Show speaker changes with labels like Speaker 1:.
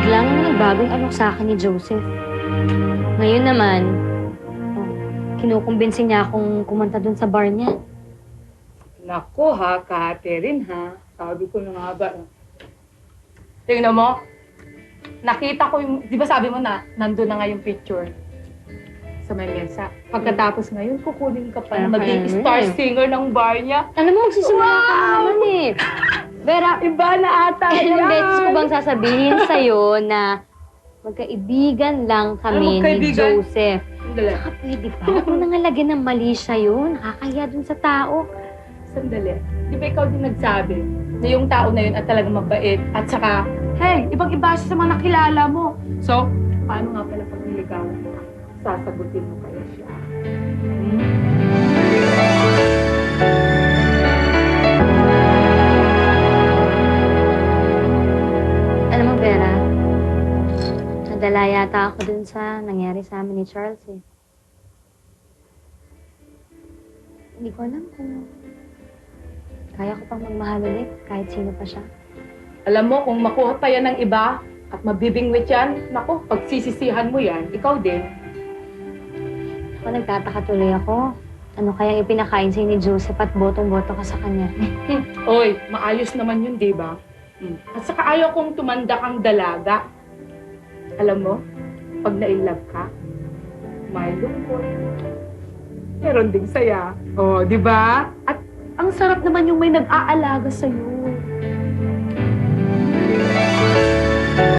Speaker 1: Biglang nagbago yung alok sa akin ni Joseph. Ngayon naman, kinukumbinsi niya akong kumanta dun sa bar niya.
Speaker 2: Naku ha, Catherine ha. Sabi ko na nga ba. Tingnan mo. Nakita ko yung, di ba sabi mo na, nandun na nga yung picture sa may mesa. Pagkatapos ngayon, kukunin ka pa na maging star singer ng bar niya.
Speaker 1: Alam mo, magsisimula ka naman eh. Vera,
Speaker 2: Iba na ata
Speaker 1: ilang
Speaker 2: yan.
Speaker 1: beses ko bang sasabihin sa'yo na magkaibigan lang kami ni
Speaker 2: magkaibigan?
Speaker 1: Joseph.
Speaker 2: Sandali.
Speaker 1: Saka pwede ba? Huwag mo nang lagyan ng mali siya yun. Nakakahiya dun sa tao.
Speaker 2: Sandali. Di ba ikaw din nagsabi na yung tao na yun at talagang mabait at saka, hey, ibang-iba siya sa mga nakilala mo. So, paano nga pala pag niligawan mo? Sasagutin mo kaya siya.
Speaker 1: Alam mo, Vera, nadala yata ako dun sa nangyari sa amin ni Charles eh. Hindi ko alam kung kaya ko pang magmahal ulit kahit sino pa siya.
Speaker 2: Alam mo, kung makuha pa yan ng iba at mabibingwit yan, naku, pagsisisihan mo yan, ikaw din.
Speaker 1: Ako nagtataka tuloy ako. Ano kaya ipinakain sa'yo ni Joseph at botong-boto ka sa kanya?
Speaker 2: Oy, maayos naman yun, di ba? At saka ayaw kong tumanda kang dalaga. Alam mo, pag na-inlove ka, may lungkot. Meron ding saya. Oh, di ba? At ang sarap naman yung may nag-aalaga sa'yo.